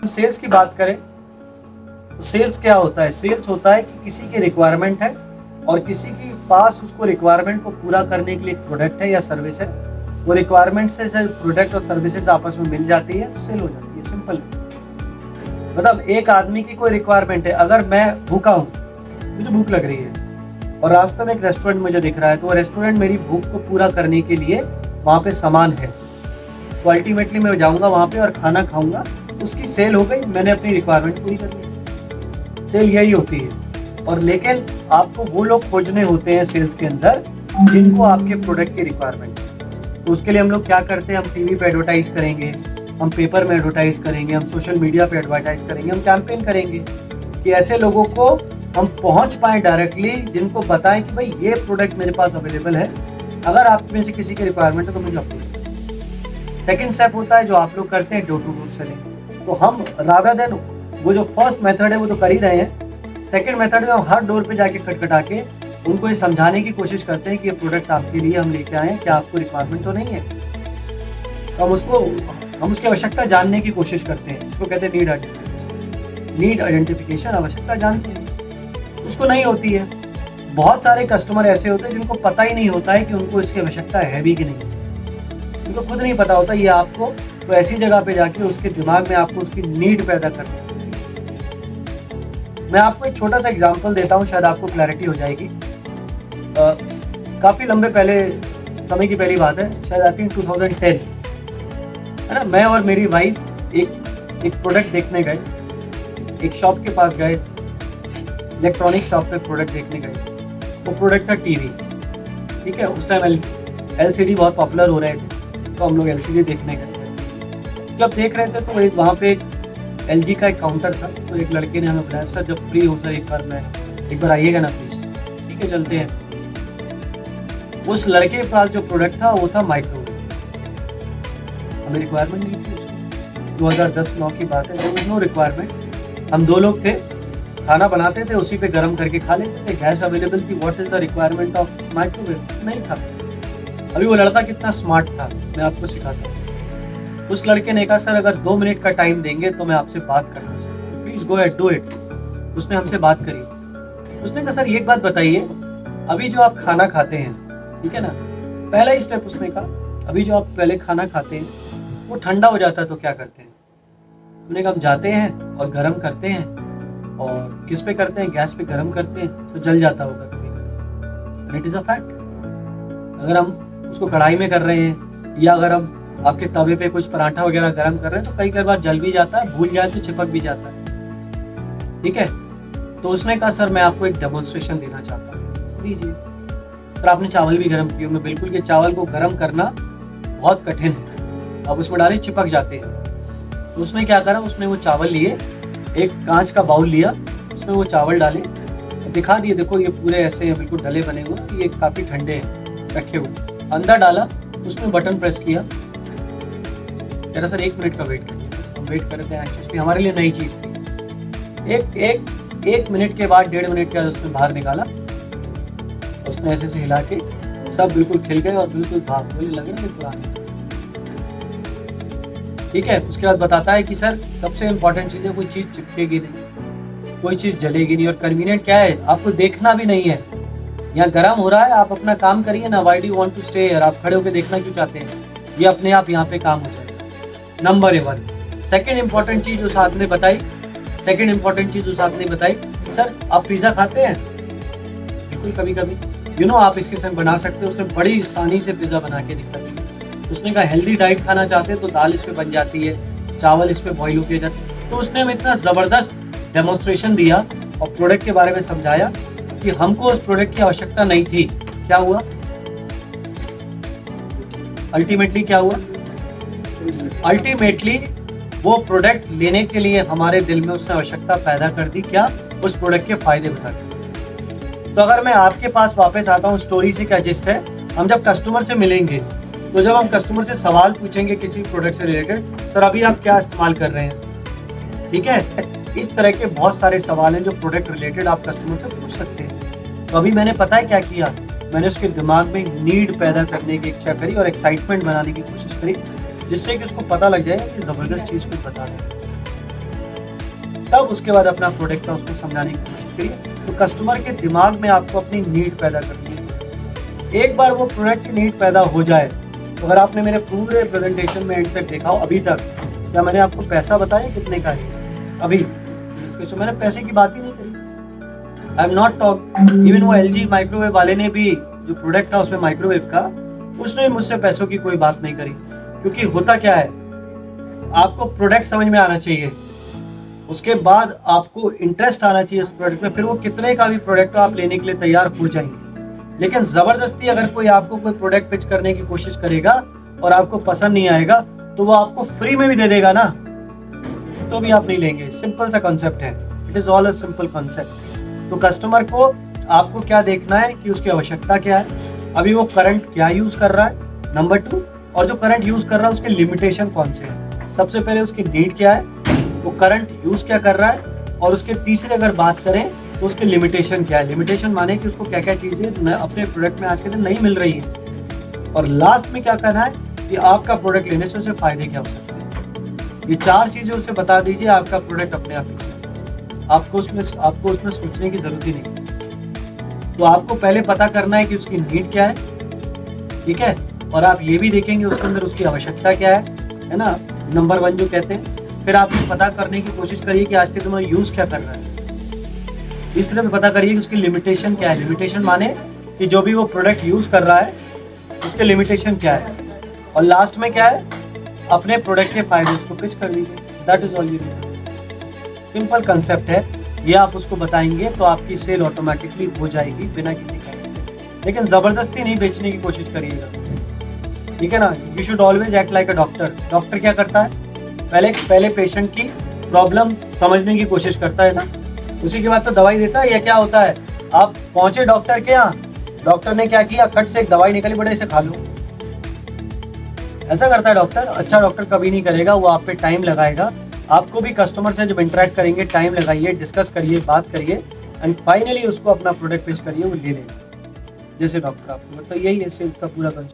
Sales की बात करें तो सेल्स क्या होता है? सेल्स होता है कि किसी की रिक्वायरमेंट है और किसी के पास उसको रिक्वायरमेंट को पूरा करने के लिए एक प्रोडक्ट है या सर्विस है, वो रिक्वायरमेंट से प्रोडक्ट और सर्विसेज आपस में मिल जाती है, सेल हो जाती है। सिंपल। मतलब एक आदमी की कोई रिक्वायरमेंट है, अगर मैं भूखा हूँ, मुझे भूख लग रही है और रास्ते में एक रेस्टोरेंट मुझे दिख रहा है, तो वो रेस्टोरेंट मेरी भूख को पूरा करने के लिए वहाँ पे सामान है, तो अल्टीमेटली मैं जाऊँगा वहाँ पे और खाना खाऊंगा, उसकी सेल हो गई, मैंने अपनी रिक्वायरमेंट पूरी कर ली। सेल यही होती है। और लेकिन आपको वो लोग खोजने होते हैं सेल्स के अंदर जिनको आपके प्रोडक्ट की रिक्वायरमेंट है। तो उसके लिए हम लोग क्या करते हैं, हम टीवी पे एडवर्टाइज करेंगे, हम पेपर में एडवर्टाइज करेंगे, हम सोशल मीडिया पे एडवर्टाइज करेंगे, हम कैंपेन करेंगे कि ऐसे लोगों को हम पहुंच पाएँ डायरेक्टली, जिनको बताएं कि भाई ये प्रोडक्ट मेरे पास अवेलेबल है, अगर आप में से किसी की रिक्वायरमेंट है तो मुझे अपनी। सेकेंड स्टेप होता है जो आप लोग करते हैं, डोर टू डोर सेलिंग। तो हम रादर देन वो जो फर्स्ट मेथड है वो तो कर ही रहे हैं, सेकंड मेथड में हम हर डोर पे जाके खटखटा के उनको ये समझाने की कोशिश करते हैं कि ये प्रोडक्ट आपके लिए हम लेके आए हैं, क्या आपको रिक्वायरमेंट तो नहीं है। तो हम उसकी आवश्यकता जानने की कोशिश करते हैं, इसको कहते हैं नीड आइडेंटिफिकेशन। नीड आइडेंटिफिकेशन, आवश्यकता जानते हैं, उसको नहीं होती है। बहुत सारे कस्टमर ऐसे होते हैं जिनको पता ही नहीं होता है कि उनको इसकी आवश्यकता है भी कि नहीं, उनको खुद नहीं पता होता ये आपको, तो ऐसी जगह पे जाके उसके दिमाग में आपको उसकी नीड पैदा करनी है। मैं आपको एक छोटा सा एग्जांपल देता हूँ, शायद आपको क्लैरिटी हो जाएगी। काफ़ी लंबे पहले समय की पहली बात है, शायद आई थिंक 2010 है ना। मैं और मेरी वाइफ एक प्रोडक्ट देखने गए, एक शॉप के पास गए, इलेक्ट्रॉनिक शॉप पे प्रोडक्ट देखने गए। वो प्रोडक्ट था टीवी, ठीक है। उस टाइम LCD बहुत पॉपुलर हो रहे थे, तो हम लोग LCD देखने गए। जब देख रहे थे तो वहाँ पे LG का एक काउंटर था, तो एक लड़के ने हमें बुलाया, सर जब फ्री हो सर एक बार आइएगा ना प्लीज़। ठीक है, चलते हैं। उस लड़के के पास जो प्रोडक्ट था वो था माइक्रोवेव। हमें रिक्वायरमेंट नहीं थी उसकी, 2010-9 की बात है, देयर वाज नो रिक्वायरमेंट। हम 2 लोग थे, खाना बनाते थे, उसी पे गर्म करके खा लेते थे, गैस अवेलेबल थी। What is the requirement of microwave? नहीं था। अभी वो लड़का कितना स्मार्ट था, मैं आपको सिखाता हूँ। उस लड़के ने कहा, सर अगर 2 मिनट का टाइम देंगे तो मैं आपसे बात करना चाहता हूँ, please go at do it. उसने हमसे बात करी। उसने कहा, सर एक बात बताइए, अभी जो आप खाना खाते हैं, ठीक है ना, पहला ही स्टेप उसने कहा, अभी जो आप पहले खाना खाते हैं वो ठंडा हो जाता है तो क्या करते हैं? उन्होंने कहा, हम जाते हैं और गर्म करते हैं। और किस पे करते हैं? गैस पे गर्म करते हैं, तो जल जाता होगा कभी। It is a fact. अगर हम उसको कढ़ाई में कर रहे हैं या अगर हम आपके तवे पे कुछ पराठा वगैरह गर्म कर रहे हैं तो कई बार जल भी जाता है, भूल जाए तो चिपक भी जाता है, ठीक है। तो उसने कहा, सर मैं आपको एक डेमोन्स्ट्रेशन देना चाहता हूँ। दीजिए। सर आपने चावल भी गर्म किए, मैं बिल्कुल कि चावल को गर्म करना बहुत कठिन है, आप उसमें डाले चिपक जाते हैं। तो उसने क्या करा, उसने वो चावल लिए, एक कांच का बाउल लिया, उसमें वो चावल डाले, दिखा दिए, देखो ये पूरे ऐसे हैं, बिल्कुल डले बने हुए, ये काफ़ी ठंडे हैं, रखे हुए। अंदर डाला, उसमें बटन प्रेस किया, कह रहा सर 1 मिनट का वेट करिए। हम वेट कर रहे थे एक्चुअली, हमारे लिए नई चीज़ थी। एक मिनट के बाद, 1.5 मिनट के बाद उसने बाहर निकाला, उसने ऐसे से हिला के सब बिल्कुल खिल गए और बिल्कुल भागने लगे पुराने से, ठीक है। उसके बाद बताता है कि सर सबसे इम्पोर्टेंट चीज़ है, कोई चीज़ चिपकेगी नहीं, कोई चीज़ जलेगी नहीं, और कन्वीनियंट क्या है, आपको देखना भी नहीं है, यहाँ गर्म हो रहा है, आप अपना काम करिए ना। Why do you want to stay here? आप खड़े होकर देखना क्यों चाहते हैं? ये अपने आप यहाँ पे काम हो जाएगा। नंबर 1। सेकेंड इंपॉर्टेंट चीज़ उस आदमी ने बताई, सर आप पिज़्ज़ा खाते हैं? बिल्कुल, कभी कभी आप इसके संग बना सकते हो। उसने बड़ी आसानी से पिज़्ज़ा बना के दिखाया। उसने कहा, हेल्दी डाइट खाना चाहते हैं तो दाल इस पे बन जाती है, चावल इस पे बॉईल होके जाते हैं। तो उसने हमें इतना ज़बरदस्त डेमोन्स्ट्रेशन दिया और प्रोडक्ट के बारे में समझाया कि हमको उस प्रोडक्ट की आवश्यकता नहीं थी। क्या हुआ अल्टीमेटली? क्या हुआ अल्टीमेटली? वो प्रोडक्ट लेने के लिए हमारे दिल में उसने आवश्यकता पैदा कर दी। क्या? उस प्रोडक्ट के फायदे बता के। तो अगर मैं आपके पास वापस आता हूँ, स्टोरी से क्या जिस्ट है, हम जब कस्टमर से मिलेंगे तो जब हम कस्टमर से सवाल पूछेंगे किसी प्रोडक्ट से रिलेटेड, सर अभी आप क्या इस्तेमाल कर रहे हैं, ठीक है, इस तरह के बहुत सारे सवाल हैं जो प्रोडक्ट रिलेटेड आप कस्टमर से पूछ सकते हैं। तो अभी मैंने पता है क्या किया, मैंने उसके दिमाग में नीड पैदा करने की इच्छा करी और एक्साइटमेंट बनाने की कोशिश करी, जिससे कि उसको पता लग जाए कि ज़बरदस्त चीज़ कुछ बता रहे हैं। तब उसके बाद अपना प्रोडक्ट का उसको समझाने की कोशिश करिए। तो कस्टमर के दिमाग में आपको अपनी नीड पैदा करनी है। एक बार वो प्रोडक्ट की नीड पैदा हो जाए, तो अगर आपने मेरे पूरे प्रेजेंटेशन में एंड तक देखा हो अभी तक, क्या मैंने आपको पैसा बताया कितने का है? अभी इसके तो मैंने पैसे की बात ही नहीं करी। I am not talk. Even वो LG माइक्रोवेव वाले ने भी, जो प्रोडक्ट था उसमें माइक्रोवेव का, उसने मुझसे पैसों की कोई बात नहीं करी। क्योंकि होता क्या है, आपको प्रोडक्ट समझ में आना चाहिए, उसके बाद आपको इंटरेस्ट आना चाहिए उस प्रोडक्ट में, फिर वो कितने का भी प्रोडक्ट आप लेने के लिए तैयार हो जाएंगे। लेकिन जबरदस्ती अगर कोई आपको कोई प्रोडक्ट पिच करने की कोशिश करेगा और आपको पसंद नहीं आएगा, तो वो आपको फ्री में भी दे देगा ना, तो भी आप नहीं लेंगे। सिंपल सा कॉन्सेप्ट है, it is all a simple concept. तो कस्टमर को आपको क्या देखना है कि उसकी आवश्यकता क्या है, अभी वो करंट क्या यूज कर रहा है, नंबर 2, और जो करंट यूज कर रहा है उसके लिमिटेशन कौन से हैं। सबसे पहले उसकी नीड क्या है, वो करंट यूज क्या कर रहा है, और उसके तीसरे अगर बात करें तो उसके लिमिटेशन क्या है। लिमिटेशन माने कि उसको क्या क्या चीजें अपने प्रोडक्ट में आज के दिन नहीं मिल रही है। और लास्ट में क्या करना है कि आपका प्रोडक्ट लेने से उसे फायदे क्या हो सकते हैं। ये 4 चीजें उसे बता दीजिए, आपका प्रोडक्ट अपने आप ही, आपको उसमें सोचने की जरूरत ही नहीं। तो आपको पहले पता करना है कि उसकी नीड क्या है, ठीक है, और आप ये भी देखेंगे उसके अंदर उसकी आवश्यकता क्या है ना, नंबर 1 जो कहते हैं। फिर आप ये पता करने की कोशिश करिए कि आज के दिन में यूज क्या कर रहा है। तीसरे में पता करिए कि उसकी लिमिटेशन क्या है। लिमिटेशन माने कि जो भी वो प्रोडक्ट यूज कर रहा है उसके लिमिटेशन क्या है। और लास्ट में क्या है, अपने प्रोडक्ट के फायदे उसको पिच कर लीजिए। That is all you need. Simple concept है, ये आप उसको बताएंगे तो आपकी सेल ऑटोमेटिकली हो जाएगी बिना किसी का। लेकिन जबरदस्ती नहीं बेचने की कोशिश करिएगा, ठीक है ना। You should always act like a doctor. Doctor क्या करता है, पहले पेशेंट की प्रॉब्लम समझने की कोशिश करता है ना, उसी के बाद तो दवाई देता है। या क्या होता है, आप पहुंचे डॉक्टर के यहाँ, डॉक्टर ने क्या किया, खट से एक दवाई निकली, बड़े इसे खा लो, ऐसा करता है डॉक्टर। अच्छा डॉक्टर कभी नहीं करेगा, वो आप पे टाइम लगाएगा। आपको भी कस्टमर से जब इंटरेक्ट करेंगे, टाइम लगाइए, डिस्कस करिए, बात करिए, एंड फाइनली उसको अपना प्रोडक्ट पेश करिए, वो ले लेगा जैसे डॉक्टर आपको। तो यही है सेल्स का पूरा कंसेप्ट।